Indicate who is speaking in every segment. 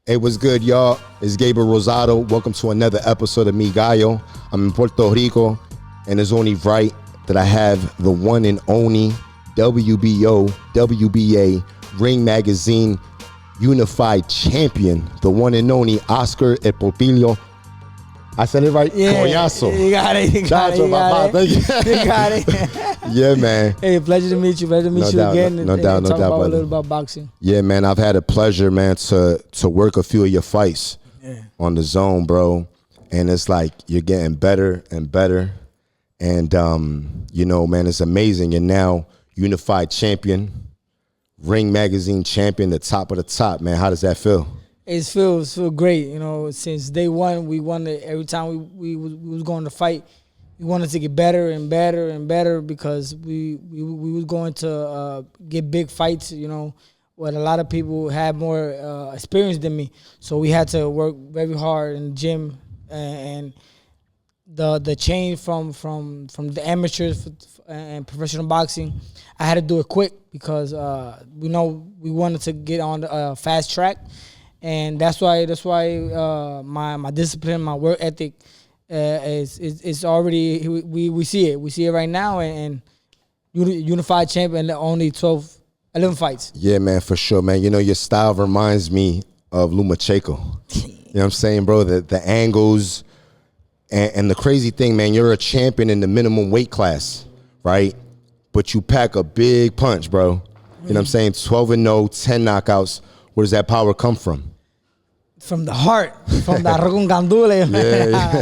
Speaker 1: Hey, what's good, y'all? It's Gabe Rosado. Welcome to another episode of Mi Gallo. I'm in Puerto Rico, and it's only right that I have the one and only WBO, WBA, Ring Magazine Unified Champion, the one and only Oscar El Portillo. I said it right?
Speaker 2: Yeah,
Speaker 1: Collazo.
Speaker 2: You got it. You got it. You got it.
Speaker 1: Yeah, man.
Speaker 2: Hey, pleasure to meet you. Pleasure to meet you again.
Speaker 1: No doubt,
Speaker 2: talk about
Speaker 1: brother.
Speaker 2: a little about boxing.
Speaker 1: Yeah, man. I've had a pleasure, man, to work a few of your fights on the zone, bro. And it's like you're getting better and better. And, you know, man, it's amazing. You're now unified champion, Ring Magazine champion, the top of the top, man. How does that feel?
Speaker 2: It feels great. You know, since day one, we wanted, every time we was going to fight, we wanted to get better and better and better because we was going to get big fights, you know, where a lot of people had more experience than me. So we had to work very hard in the gym, and the change from the amateurs and professional boxing, I had to do it quick because we know we wanted to get on the fast track. And that's why my discipline, my work ethic is already, we see it right now, and unified champion, only 11 fights.
Speaker 1: Yeah, man, for sure, man. You know, your style reminds me of Lomachenko. You know what I'm saying, bro? The angles and the crazy thing, man, you're a champion in the minimum weight class, right? But you pack a big punch, bro. You know what I'm saying? 12-0, 10 knockouts. Where does that power come from?
Speaker 2: From the heart, from the arroz con gandules.
Speaker 1: Yeah.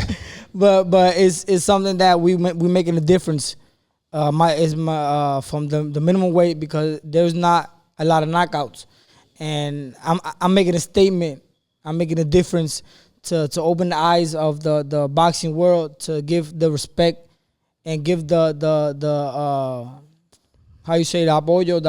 Speaker 2: But it's something that we making a difference. From the minimum weight, because there's not a lot of knockouts, and I'm making a statement. I'm making a difference to open the eyes of the boxing world, to give the respect and give the how you say, the apoyo.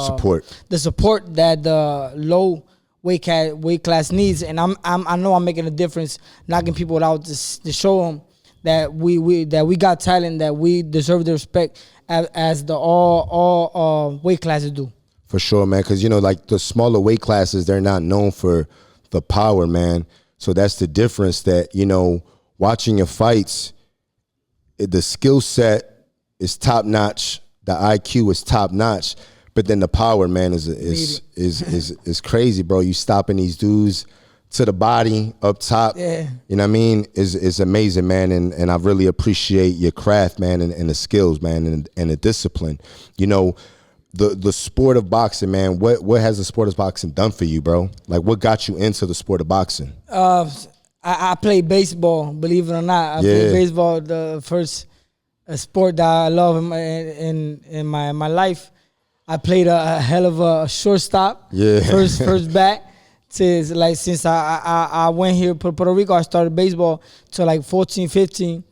Speaker 1: Support.
Speaker 2: The support that the low weight class needs. And I know I'm making a difference, knocking people out to show them that we got talent, that we deserve the respect as the all weight classes do. For
Speaker 1: sure, man, because, you know, like the smaller weight classes, they're not known for the power, man. So that's the difference, that, you know, watching your fights, the skill set is top notch. The IQ is top notch, but then the power, man, is crazy, bro. You stopping these dudes to the body up top.
Speaker 2: Yeah.
Speaker 1: You know what I mean? Is amazing, man. And I really appreciate your craft, man, and the skills, man, and the discipline. You know, the sport of boxing, man. What has the sport of boxing done for you, bro? Like, what got you into the sport of boxing?
Speaker 2: I played baseball, believe it or not. I played baseball, the first sport that I love in my life. I played a hell of a shortstop.
Speaker 1: Yeah.
Speaker 2: First bat. Since I went here to Puerto Rico, I started baseball till like 14, 15.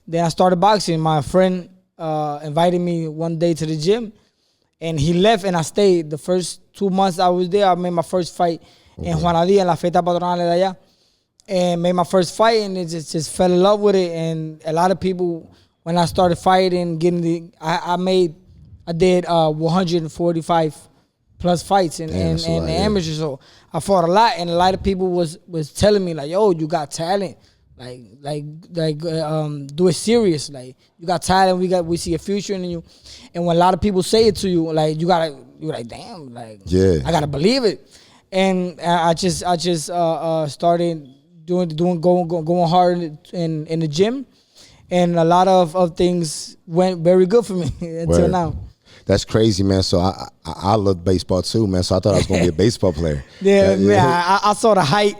Speaker 2: Then I started boxing. My friend invited me one day to the gym, and he left and I stayed. The first 2 months I was there, I made my first fight in Juanadía, en la fiesta patronal de allá, and made my first fight, and it just fell in love with it. And a lot of people, when I started fighting, I did 145 plus fights in amateurs. So I fought a lot, and a lot of people was telling me like, "Yo, you got talent. Do it serious. Like, you got talent. We see a future in you." And when a lot of people say it to you, like, you're like, "Damn, like, I gotta believe it." And I just started going hard in the gym. And a lot of things went very good for me until now.
Speaker 1: That's crazy, man. So I love baseball too, man. So I thought I was going to be a baseball player.
Speaker 2: I saw the height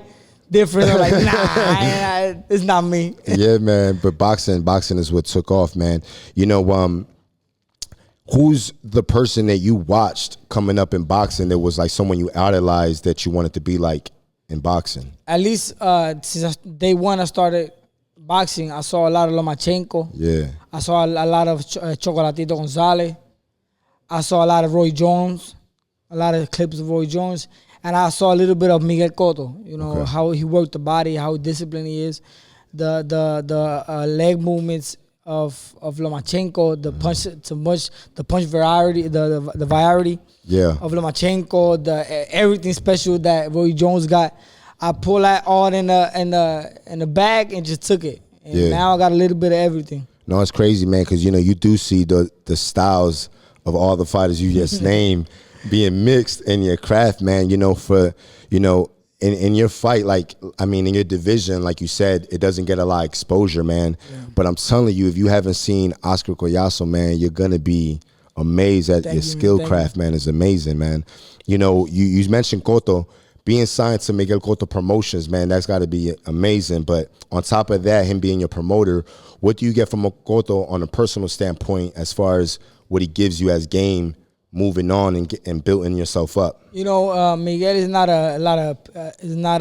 Speaker 2: difference. I'm like, nah, it's not me.
Speaker 1: Yeah, man. But boxing is what took off, man. You know, who's the person that you watched coming up in boxing that was like someone you idolized that you wanted to be like in boxing?
Speaker 2: At least since day one I started boxing, I saw a lot of Lomachenko.
Speaker 1: Yeah.
Speaker 2: I saw a lot of Chocolatito Gonzalez. I saw a lot of Roy Jones, a lot of clips of Roy Jones. And I saw a little bit of Miguel Cotto, you know, how he worked the body, how disciplined he is. the leg movements of Lomachenko, the punch variety, the variety of Lomachenko, everything special that Roy Jones got. I pulled that all in the bag and just took it. And now I got a little bit of everything.
Speaker 1: No, it's crazy, man, because you do see the styles of all the fighters you just named being mixed in your craft, man. In your fight, like, I mean, in your division, like you said, it doesn't get a lot of exposure, man. Yeah. But I'm telling you, if you haven't seen Oscar Collazo, man, you're gonna be amazed at your skill craft, man. It's amazing, man. You mentioned Cotto. Being signed to Miguel Cotto Promotions, man, that's got to be amazing. But on top of that, him being your promoter, what do you get from Cotto on a personal standpoint as far as what he gives you as game, moving on and building yourself up?
Speaker 2: Miguel is not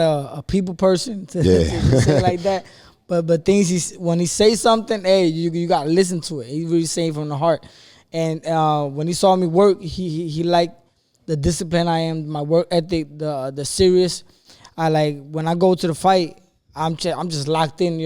Speaker 2: a people person to say like that. But things when he says something, hey, you gotta listen to it. He's really saying from the heart. And when he saw me work, he liked the discipline I am, my work ethic, the serious. When I go to the fight, I'm just locked in.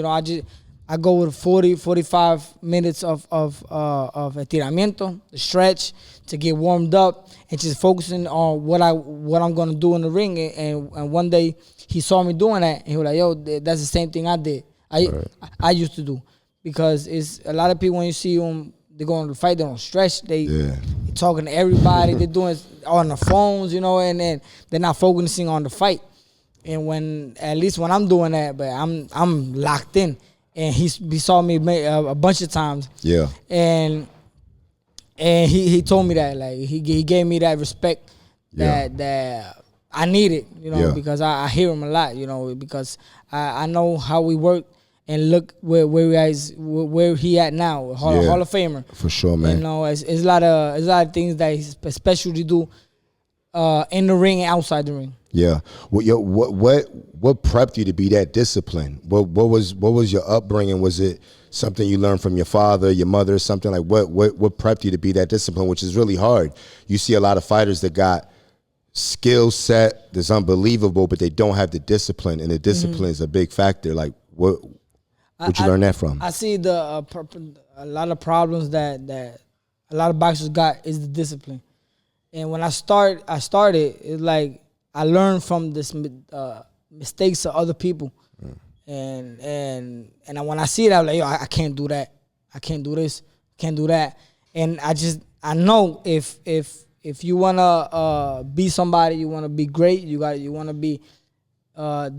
Speaker 2: I go with 45 minutes of estiramiento, the stretch, to get warmed up, and just focusing on what I'm gonna do in the ring. And one day he saw me doing that, and he was like, "Yo, that's the same thing I did. I used to do." Because it's a lot of people when you see them, they go on the fight, they don't stretch. They talking to everybody. They're doing on the phones, and they're not focusing on the fight. And at least when I'm doing that, but I'm locked in. And he saw me a bunch of times. Yeah. And he told me that, like, he gave me that respect that I needed, because I hear him a lot, because I know how we work. And look where he at now, Hall of Famer. For sure, man. It's a lot of things that he's especially do in the ring and outside the ring.
Speaker 1: Yeah. What prepped you to be that disciplined? What was your upbringing? Was it something you learned from your father, your mother, something like what prepped you to be that disciplined, which is really hard? You see a lot of fighters that got skill set that's unbelievable, but they don't have the discipline, and the discipline is a big factor. Like where'd you learn that from?
Speaker 2: I see a lot of problems that a lot of boxers got is the discipline. And when I started, it's like I learned from this mistakes of other people. And when I see it, I'm like, yo, I can't do that. I can't do this. Can't do that. And I know if you wanna be somebody, you wanna be great, you wanna be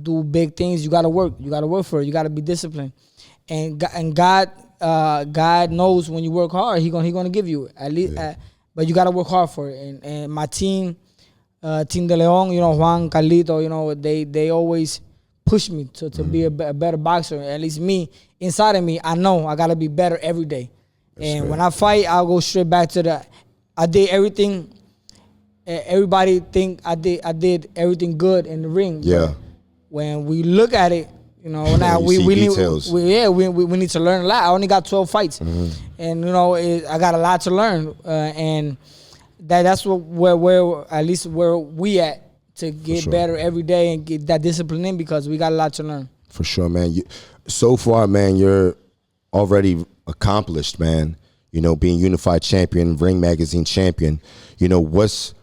Speaker 2: do big things, you gotta work. You gotta work for it. You gotta be disciplined. And God knows when you work hard, He gonna give you it. At least, but you gotta work hard for it. And my team, Team de Leon, Juan, Carlito, they always push me to be a better boxer. At least me, inside of me, I know I gotta be better every day. And when I fight, I'll go straight back to I did everything. Everybody think I did everything good in the ring. Yeah. But when we look at it, now we need to learn a lot. I only got 12 fights, and I got a lot to learn, and that's where at least where we at to get better every day and get that discipline in, because we got a lot to learn.
Speaker 1: For sure, man. So far, man, you're already accomplished, man. Being Unified Champion, Ring Magazine Champion. What's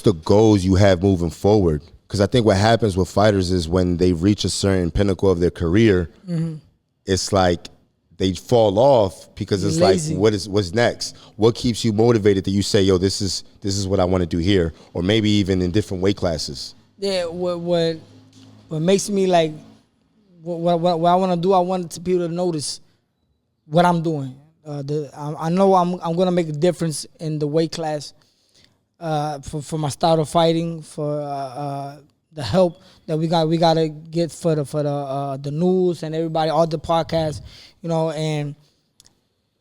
Speaker 1: the goals you have moving forward? Because I think what happens with fighters is when they reach a certain pinnacle of their career, it's like they fall off because it's lazy. Like, what's next? What keeps you motivated that you say, yo, this is what I want to do here, or maybe even in different weight classes?
Speaker 2: Yeah, what makes me like what I want to do? I want people to notice what I'm doing. I know I'm gonna make a difference in the weight class. For my style of fighting, for the help that we gotta get for the news and everybody, all the podcasts, and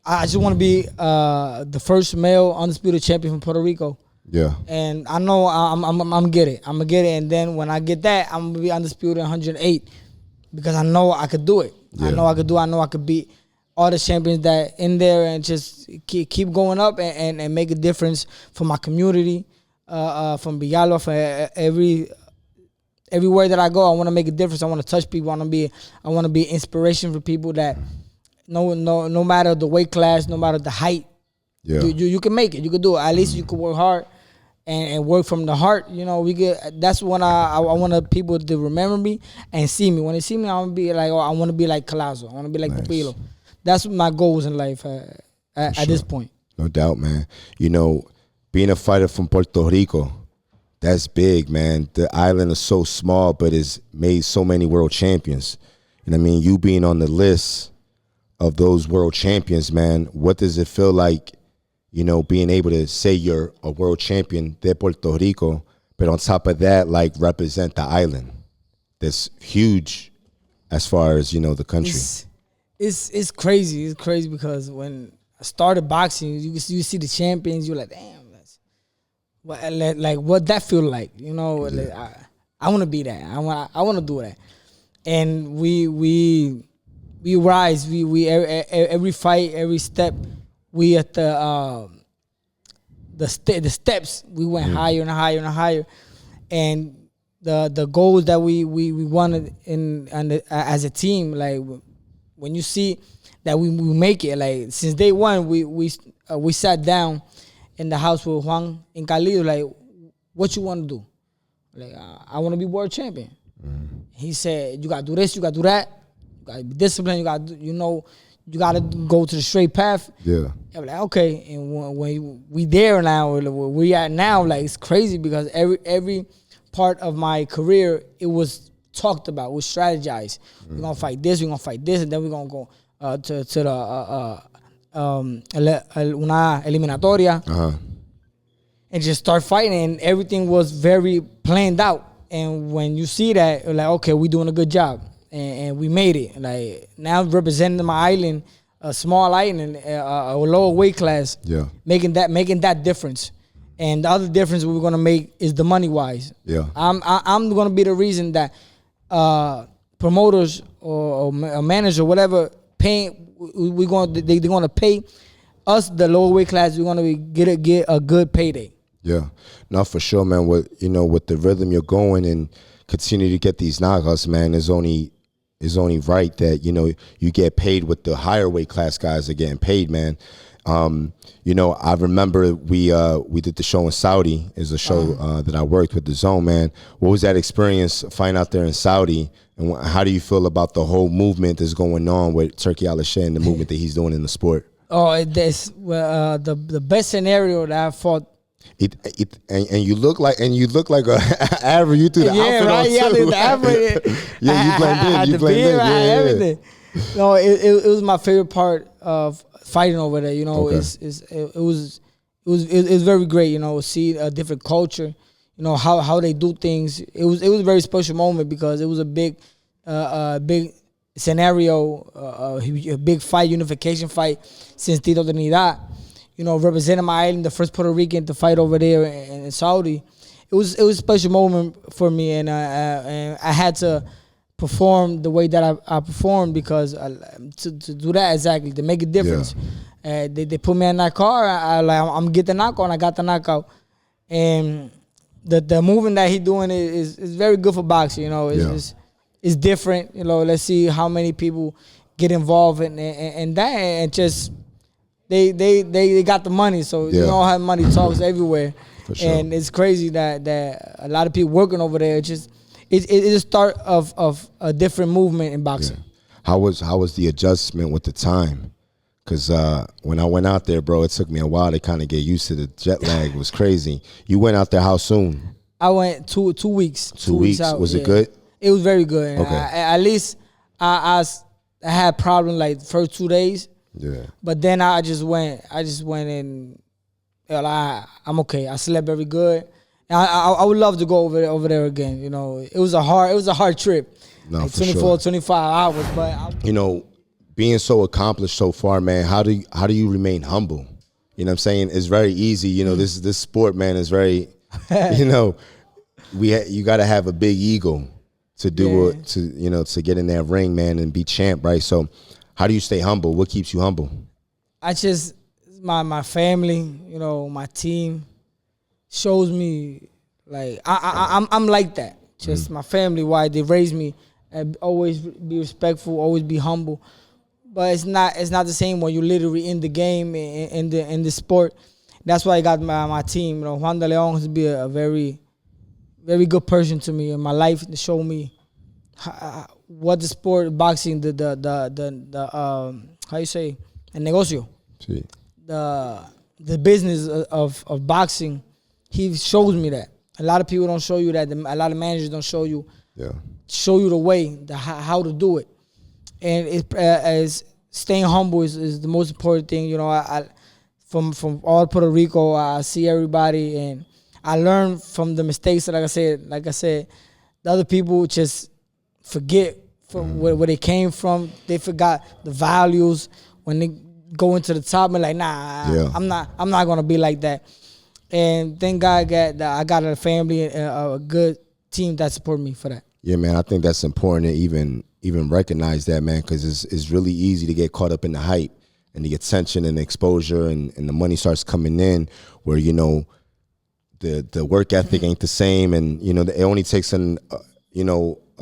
Speaker 2: I just want to be the first male undisputed champion from Puerto Rico. Yeah, and I know I'm gonna get it. I'm gonna get it, and then when I get that, I'm gonna be undisputed 108 because I know I could do it. Yeah. I know I could do it. I know I could beat all the champions that in there, and just keep going up and make a difference for my community, from Mi Gallo, for everywhere that I go, I want to make a difference. I want to touch people. I want to be inspiration for people that no matter the weight class, no matter the height, you can make it. You can do it. At least you can work hard and work from the heart. You know, that's when I want people to remember me and see me. When they see me, I want to be like, I want to be like Collazo. I want to be like Pupilo. That's my goals in life at this point.
Speaker 1: No doubt, man. You know, being a fighter from Puerto Rico, that's big, man. The island is so small, but it's made so many world champions. And I mean, you being on the list of those world champions, man, what does it feel like, you know, being able to say you're a world champion de Puerto Rico, but on top of that, like, represent the island that's huge as far as, you know, the country?
Speaker 2: It's crazy. It's crazy because when I started boxing, you see the champions, you're like, damn, what that feel like, you know? Like, I want to be that. I want to do that. And we rise. We every fight, every step, we at the steps. We went higher and higher and higher, and the goals that we wanted as a team. Like when you see that we make it, like since day one, we sat down in the house with Juan and Carlito, like, what you want to do? Like, I want to be world champion. He said, you got to do this, you got to do that. You got to be disciplined. You got to, you got to go to the straight path.
Speaker 1: Yeah.
Speaker 2: I'm like, okay. And when we there now, where we at now, like, it's crazy because every part of my career, it was talked about, was strategized. We're going to fight this, we're going to fight this, and then we're going to go to the una eliminatoria, and just start fighting, and everything was very planned out. And when you see that, like, okay, we're doing a good job, and we made it. Like, now representing my island, a small island, a lower weight class, making that difference. And the other difference we're gonna make is the money wise. I'm gonna be the reason that promoters or a manager, whatever, paying. They're gonna pay us, the lower weight class. We're gonna get a good payday.
Speaker 1: Yeah, no, for sure, man. With the rhythm you're going and continue to get these knockouts, man, is only right that, you know, you get paid what the higher weight class guys are getting paid, man. You know, I remember we did the show in Saudi. Is a show that I worked with the Zone, man. What was that experience fighting out there in Saudi? And how do you feel about the whole movement that's going on with Turki Al-Sheh and the movement that he's doing in the sport?
Speaker 2: Oh, that's the best scenario that I fought.
Speaker 1: And you look like a average. You threw the outfit
Speaker 2: right,
Speaker 1: on too.
Speaker 2: The average.
Speaker 1: You blend in. You blend in.
Speaker 2: Everything. No, it was my favorite part of fighting over there. You know, it was very great. You know, see a different culture. You know how they do things. It was a very special moment because it was a big scenario, a big fight, unification fight since Tito Trinidad. You know, representing my island, the first Puerto Rican to fight over there in Saudi. It was a special moment for me, and I had to perform the way that I performed because to do that exactly, to make a difference. They put me in that car. I'm getting the knockout, and I got the knockout. And the movement that he doing is very good for boxing. You know, it's different. You know, let's see how many people get involved in that, and just they got the money. So you know how money talks everywhere.
Speaker 1: For sure.
Speaker 2: And it's crazy that a lot of people working over there. It's a start of a different movement in boxing.
Speaker 1: How was the adjustment with the time? Because when I went out there, bro, it took me a while to kind of get used to the jet lag. It was crazy. You went out there how soon?
Speaker 2: I went 2 weeks.
Speaker 1: 2 weeks out. Was it good?
Speaker 2: It was very good.
Speaker 1: Okay.
Speaker 2: At least I had problems like the first 2 days.
Speaker 1: Yeah.
Speaker 2: But then I just went and I'm okay. I slept very good. And I would love to go over there again. You know, it was a hard trip.
Speaker 1: No,
Speaker 2: like
Speaker 1: for
Speaker 2: 24,
Speaker 1: sure.
Speaker 2: 25 hours. But
Speaker 1: you know, being so accomplished so far, man, how do you remain humble? You know what I'm saying? It's very easy. You know, this sport, man, is very, you know, you got to have a big ego to do it, to get in that ring, man, and be champ, right? So how do you stay humble? What keeps you humble?
Speaker 2: I just, my family, you know, my team shows me, like, I'm like that. just my family, why they raised me. And always be respectful, always be humble. But it's not the same when you're literally in the game, in the sport. That's why I got my team. You know, Juan de Leon has been a very, very good person to me in my life to show me what the sport, boxing, the how you say, el negocio,
Speaker 1: sí.
Speaker 2: the business of boxing. He shows me that. A lot of people don't show you that. A lot of managers don't show you.
Speaker 1: Yeah. Show
Speaker 2: you the way, how to do it. And as staying humble is the most important thing. You know, I from all Puerto Rico, I see everybody, and I learn from the mistakes. Like I said, the other people just forget from where they came from. They forgot the values when they go into the top. And like, nah, I'm not gonna be like that. And thank God I got a family, a good team that support me for that.
Speaker 1: Yeah, man, I think that's important to even recognize that, man, because it's really easy to get caught up in the hype and the attention and the exposure and the money starts coming in where, you know, the work ethic ain't the same, and, you know, it only takes a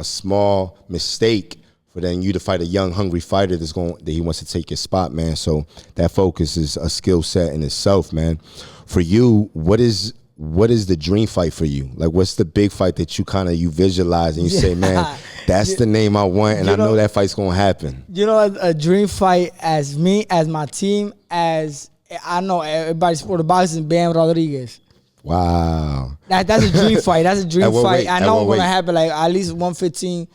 Speaker 1: small mistake for then you to fight a young, hungry fighter that he wants to take your spot, man. So that focus is a skill set in itself, man. For you, what is the dream fight for you? Like, what's the big fight that you visualize and you say, man, that's the name I want, and I know that fight's gonna happen?
Speaker 2: You know, a dream fight as me, as my team, as I know everybody's for the boxing, Bam Rodriguez.
Speaker 1: Wow.
Speaker 2: That's a dream fight. That's a dream fight. I know it's gonna happen, like at least 115,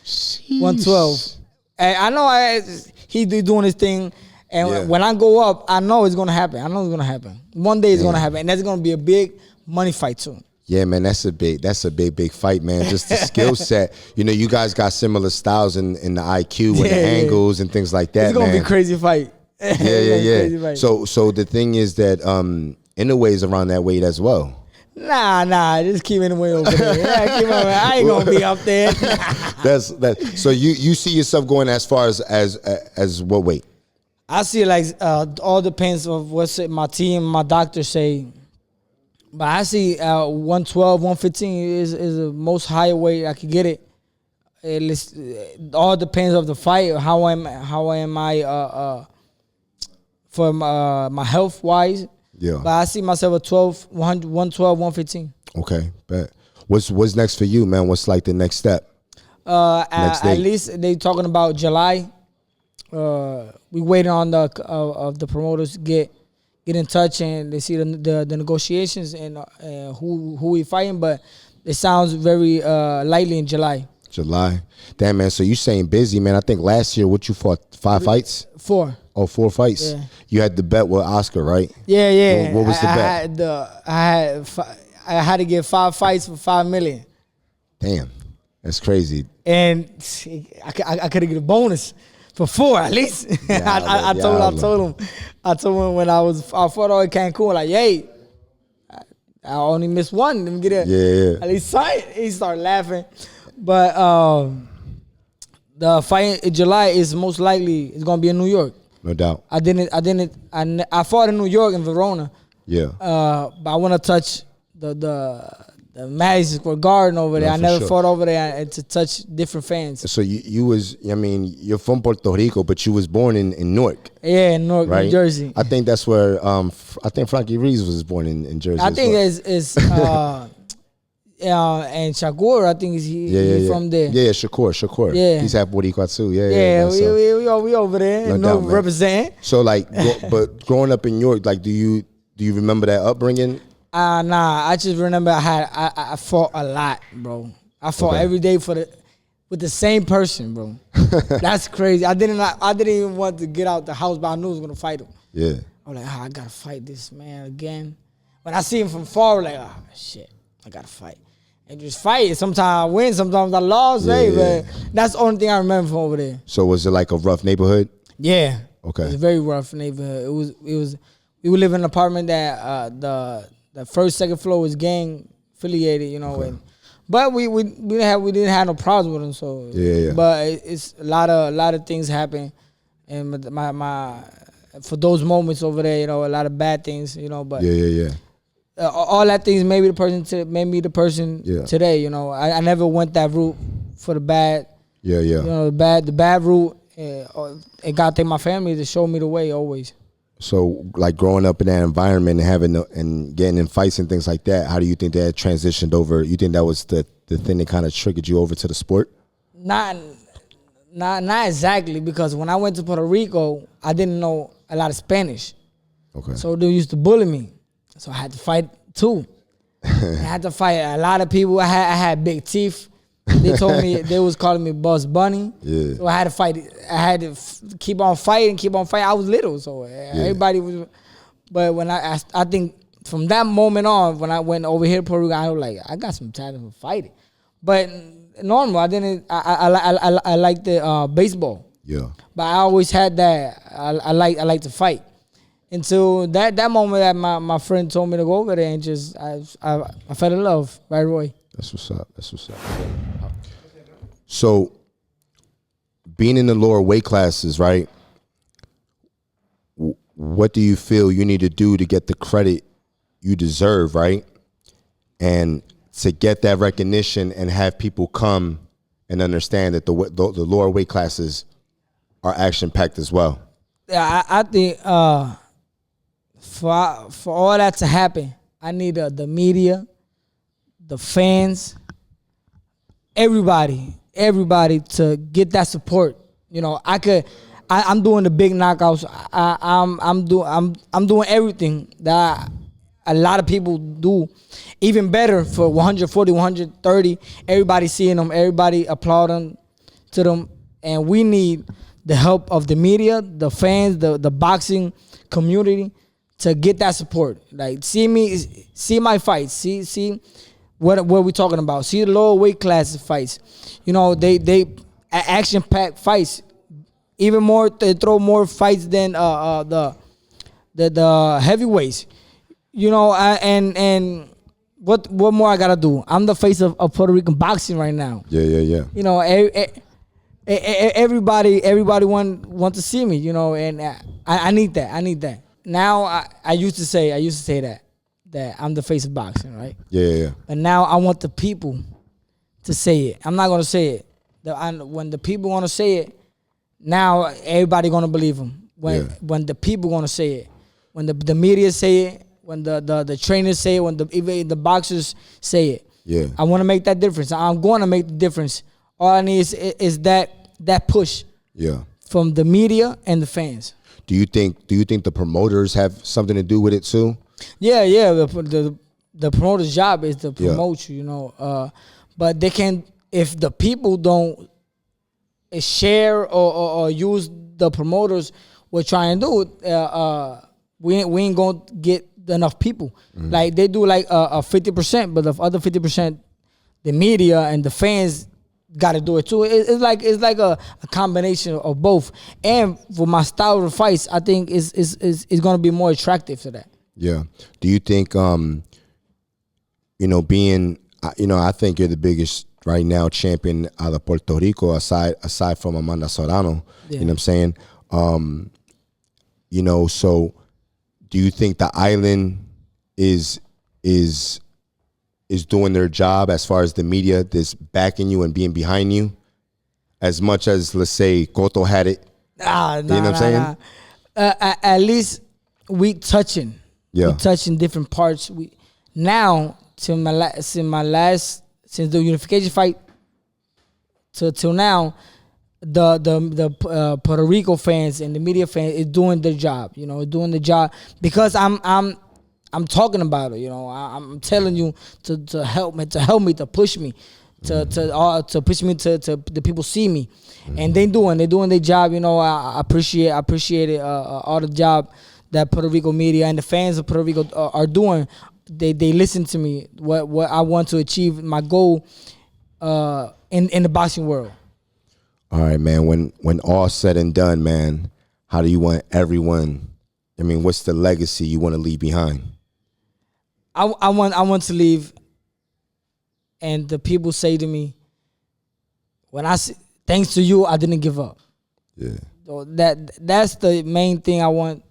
Speaker 2: 112. And I know he doing his thing. And when I go up, I know it's gonna happen. I know it's gonna happen. One day it's gonna happen, and that's gonna be a big money fight too.
Speaker 1: Yeah, man, that's a big fight, man. Just the skill set. You know, you guys got similar styles in the IQ and the angles and things like that.
Speaker 2: It's gonna be a crazy fight.
Speaker 1: Yeah. So the thing is that Inoue is around that weight as well.
Speaker 2: Nah, just keep Inoue over there. I ain't gonna be up there.
Speaker 1: That's. So you see yourself going as far as what weight?
Speaker 2: I see it like all depends of what's my team, my doctor say. But I see 112, 115 is the most high weight I could get it. It all depends of the fight. How am I for my health wise?
Speaker 1: Yeah.
Speaker 2: But I see myself at 112, 115.
Speaker 1: Okay, bet. What's next for you, man? What's like the next step?
Speaker 2: At least they talking about July. We waiting on the promoters to get in touch, and they see the negotiations and who we fighting. But it sounds very likely in July.
Speaker 1: July. Damn, man. So you saying busy, man. I think last year, what you fought, 5 fights?
Speaker 2: 4.
Speaker 1: Oh, 4 fights. Yeah. You had the bet with Oscar, right?
Speaker 2: Yeah.
Speaker 1: What was the bet?
Speaker 2: I had to get 5 fights for $5 million.
Speaker 1: Damn, that's crazy.
Speaker 2: And I could have get a bonus for 4 at least. I told him when I fought all in Cancun, like, hey, I only missed 1. Let me get it. At least sign it. He started laughing. But the fight in July is most likely it's gonna be in New York.
Speaker 1: No doubt.
Speaker 2: I fought in New York and Verona.
Speaker 1: Yeah.
Speaker 2: But I want to touch the Madison Square Garden over there. I never fought over there to touch different fans.
Speaker 1: So you're from Puerto Rico, but you was born in Newark.
Speaker 2: Yeah, in Newark, right? New Jersey.
Speaker 1: I think that's where I think Frankie Reeves was born in Jersey.
Speaker 2: I think it's and Shakur, I think he's from there.
Speaker 1: Yeah, Shakur. Yeah. He's half Boricua too.
Speaker 2: Yeah. We over there.
Speaker 1: No doubt,
Speaker 2: representing.
Speaker 1: So like, but growing up in New York, like, do you remember that upbringing?
Speaker 2: Nah. I just remember I fought a lot, bro. I fought every day with the same person, bro. That's crazy. I didn't even want to get out the house, but I knew I was gonna fight him.
Speaker 1: Yeah.
Speaker 2: I was like, I gotta fight this man again. When I see him from far, like, shit, I gotta fight. And just fight. Sometimes I win, sometimes I lost. But that's the only thing I remember from over there.
Speaker 1: So was it like a rough neighborhood?
Speaker 2: Yeah.
Speaker 1: Okay.
Speaker 2: It was a very rough neighborhood. It was. We would live in an apartment that the first, second floor was gang affiliated, you know. Okay. But we didn't have no problems with them. So
Speaker 1: yeah.
Speaker 2: But it's a lot of things happen, and my for those moments over there, you know, a lot of bad things, you know. But
Speaker 1: yeah.
Speaker 2: all that things made me the person today. You know, I never went that route for the bad.
Speaker 1: Yeah.
Speaker 2: You know, the bad route. And God thank my family to show me the way always.
Speaker 1: So, like growing up in that environment and getting in fights and things like that, how do you think that transitioned over? You think that was the thing that kind of triggered you over to the sport?
Speaker 2: Not exactly, because when I went to Puerto Rico, I didn't know a lot of Spanish.
Speaker 1: Okay.
Speaker 2: So they used to bully me. So I had to fight too. I had to fight a lot of people. I had big teeth. They told me they was calling me Boss Bunny.
Speaker 1: Yeah.
Speaker 2: So I had to fight. I had to keep on fighting. I was little, so everybody was. But when I think from that moment on, when I went over here to Puerto Rico, I was like, I got some talent for fighting. But normal, I didn't. I liked the baseball.
Speaker 1: Yeah.
Speaker 2: But I always had that. I like to fight. Until that moment that my friend told me to go over there, and just I fell in love right away.
Speaker 1: That's what's up. So, being in the lower weight classes, right? What do you feel you need to do to get the credit you deserve, right? And to get that recognition and have people come and understand that the lower weight classes are action-packed as well?
Speaker 2: Yeah, I think for all that to happen, I need the media, the fans, everybody to get that support. You know, I'm doing the big knockouts. I'm doing everything that a lot of people do, even better for 140, 130. Everybody seeing them, everybody applauding to them, and we need the help of the media, the fans, the boxing community to get that support. Like see my fights, see what we talking about. See the lower weight class fights. You know, they action packed fights. Even more, they throw more fights than the heavyweights. You know, and what more I gotta do? I'm the face of Puerto Rican boxing right now.
Speaker 1: Yeah.
Speaker 2: You know, everybody want to see me. You know, and I need that. Now I used to say that I'm the face of boxing, right?
Speaker 1: Yeah.
Speaker 2: But now I want the people to say it. I'm not gonna say it. When the people want to say it, now everybody gonna believe them. When the people gonna say it, when the media say it, when the trainers say it, when even the boxers say it.
Speaker 1: Yeah.
Speaker 2: I want to make that difference. I'm going to make the difference. All I need is that push.
Speaker 1: Yeah.
Speaker 2: From the media and the fans.
Speaker 1: Do you think the promoters have something to do with it too?
Speaker 2: Yeah. The promoter's job is to promote you. You know, but they can, if the people don't share or use the promoters we're trying to do, we ain't gonna get enough people. Mm-hmm. Like they do like a 50%, but the other 50%, the media and the fans got to do it too. It's like a combination of both. And for my style of fights, I think is gonna be more attractive to that.
Speaker 1: Yeah. Do you think being I think you're the biggest right now champion out of Puerto Rico aside from Amanda Serrano. Yeah. You know what I'm saying? So do you think the island is doing their job as far as the media that's backing you and being behind you as much as, let's say, Cotto had it? You know what I'm saying?
Speaker 2: At least we touching.
Speaker 1: Yeah.
Speaker 2: We touching different parts. Since the unification fight till now, the Puerto Rico fans and the media fans is doing their job. You know, doing the job because I'm talking about it. You know, I'm telling you to help me, to push me, to push me to the people see me, and they're doing their job. You know, I appreciate it. All the job that Puerto Rico media and the fans of Puerto Rico are doing. They listen to me. What I want to achieve, my goal in the boxing world.
Speaker 1: All right, man. When all said and done, man, how do you want everyone? I mean, what's the legacy you want to leave behind?
Speaker 2: I want to leave, and the people say to me, when I say, thanks to you, I didn't give up.
Speaker 1: Yeah.
Speaker 2: So that's the main thing I want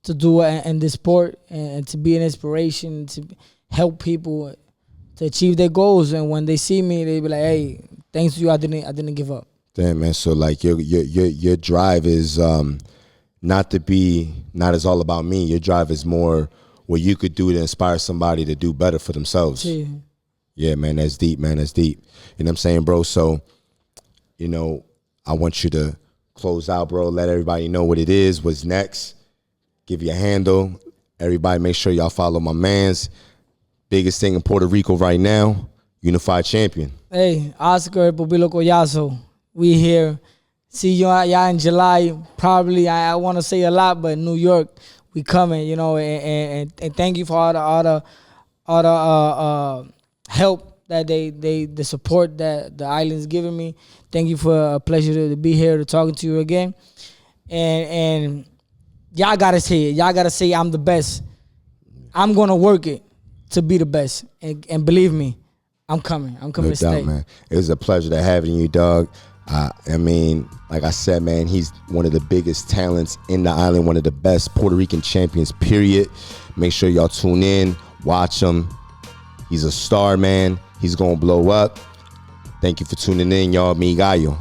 Speaker 2: to do in this sport and to be an inspiration, to help people to achieve their goals. And when they see me, they be like, "Hey, thanks to you, I didn't give up."
Speaker 1: Damn, man. So like your drive is not as all about me. Your drive is more what you could do to inspire somebody to do better for themselves. Yeah, man, that's deep, man. That's deep. You know what I'm saying, bro? So, you know, I want you to close out, bro. Let everybody know what it is, what's next. Give you a handle. Everybody make sure y'all follow my man's biggest thing in Puerto Rico right now, Unified Champion.
Speaker 2: Hey, Oscar Pupilo Collazo. We here. See y'all in July. Probably, I want to say a lot, but New York, we coming, you know, and thank you for all the help that the support that the island's giving me. Thank you for a pleasure to be here to talking to you again. And y'all gotta say it. Y'all gotta say I'm the best. I'm gonna work it to be the best. And believe me, I'm coming. I'm coming
Speaker 1: No
Speaker 2: to
Speaker 1: doubt,
Speaker 2: stay.
Speaker 1: man. It was a pleasure to having you, dog. I mean, like I said, man, he's one of the biggest talents in the island, one of the best Puerto Rican champions, period. Make sure y'all tune in, watch him. He's a star, man. He's going to blow up. Thank you for tuning in, y'all. Mi Gallo.